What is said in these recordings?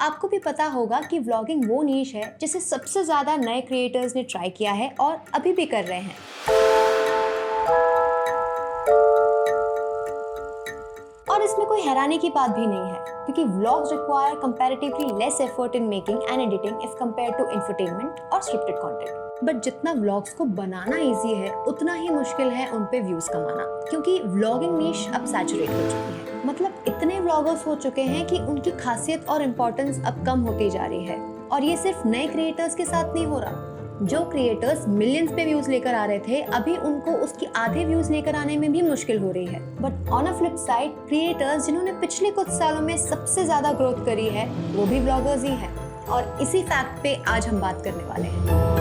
आपको भी पता होगा कि व्लॉगिंग वो नीश है जिसे सबसे ज्यादा नए क्रिएटर्स ने ट्राई किया है और अभी भी कर रहे हैं। और इसमें कोई हैरानी की बात भी नहीं है क्योंकि vlogs require comparatively less effort in making and editing if compare to infotainment और स्क्रिप्टेड कंटेंट। बट जितना व्लॉग्स को बनाना इजी है उतना ही मुश्किल है उन पे व्यूज कमाना, क्योंकि व्लॉगिंग नीश अब सैचुरेट हो चुकी है। मतलब इतने व्लॉगर्स हो चुके हैं कि उनकी खासियत और इम्पोर्टेंस अब कम होती जा रही है। और ये सिर्फ नए क्रिएटर्स के साथ नहीं हो रहा। जो क्रिएटर्स मिलियंस पे व्यूज लेकर आ रहे थे अभी उनको उसकी आधे व्यूज लेकर आने में भी मुश्किल हो रही है। But on a flip side, creators जिन्होंने पिछले कुछ सालों में सबसे ज्यादा ग्रोथ करी है वो भी ब्लॉगर्स ही हैं। और इसी फैक्ट पे आज हम बात करने वाले हैं।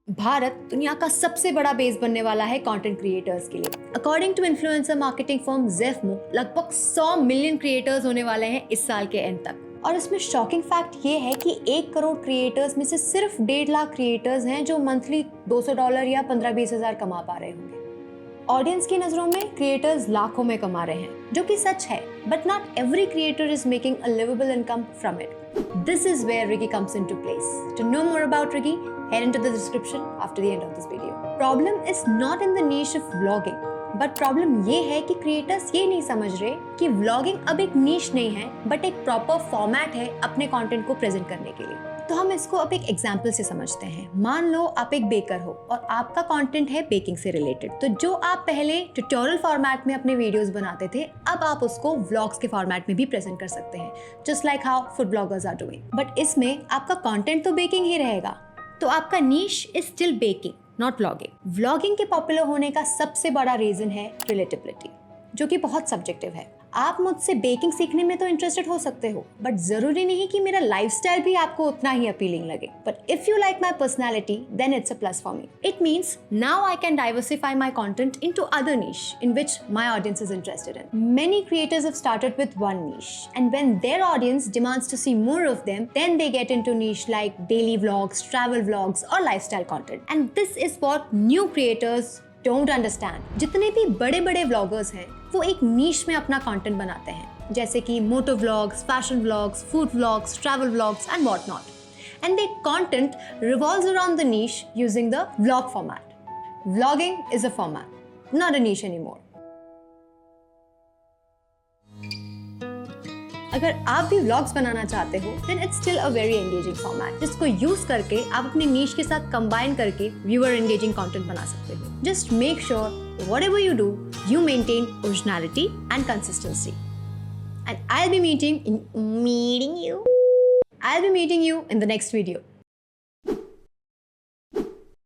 भारत दुनिया का सबसे बड़ा बेस बनने वाला है कंटेंट क्रिएटर्स के लिए। According to influencer marketing firm Zefmo, लगभग 100 मिलियन क्रिएटर्स होने वाले हैं इस साल के एंड तक। और इसमें शॉकिंग फैक्ट ये है कि 1 करोड़ क्रिएटर्स में से सिर्फ 1.5 लाख क्रिएटर्स हैं जो मंथली $200 या 15-20 हजार कमा पा रहे होंगे। ऑडियंस की नजरों में क्रिएटर्स लाखों में कमा रहे हैं, जो कि सच है, but not every creator is making a liveable income from it. This is where Riggy comes into place. To know more about Riggy, head into the description after the end of this video. Problem is not in the niche of vlogging, but problem ये है कि creators ये नहीं समझ रहे कि vlogging अब एक niche नहीं है, but एक proper format है अपने content को present करने के लिए। तो हम इसको अब एक एग्जाम्पल से समझते हैं। मान लो आप एक बेकर हो और आपका कंटेंट है बेकिंग से रिलेटेड। तो जो आप पहले ट्यूटोरियल फॉर्मेट में अपने वीडियोस बनाते थे, अब आप उसको व्लॉग्स के फॉर्मेट में भी प्रेजेंट कर सकते हैं, just like how food bloggers are doing. But इसमें आपका कंटेंट तो बेकिंग ही रहेगा, तो आपका niche is still baking, not vlogging. Vlogging के पॉपुलर होने का सबसे बड़ा रीजन है रिलेटेबिलिटी, जो कि बहुत सब्जेक्टिव है। आप मुझसे बेकिंग सीखने में तो इंटरेस्टेड हो सकते हो, बट जरूरी नहीं कि मेरा लाइफस्टाइल भी आपको उतना ही अपीलिंग लगे। But if you like my personality, then it's a plus for me. It means now I can diversify my content into other niche in which my audience is interested in. Many creators have started with one niche, and when their audience demands to see more of them, then they get into niche like daily vlogs, travel vlogs or lifestyle content. And this is what new creators don't understand. जितने भी बड़े-बड़े vloggers हैं वो एक नीश में अपना content बनाते हैं, जैसे कि moto vlogs, fashion vlogs, food vlogs, travel vlogs and what not, and their content revolves around the niche using the vlog format. Vlogging is a format, not a niche anymore. अगर आप भी vlogs बनाना चाहते हो, then it's still a very engaging format, जिसको use करके आप अपने नीश के साथ कंबाइन करके व्यूअर एंगेजिंग कंटेंट बना सकते हो। Just make sure whatever you do, you maintain originality and consistency. And I'll be meeting you in the next video.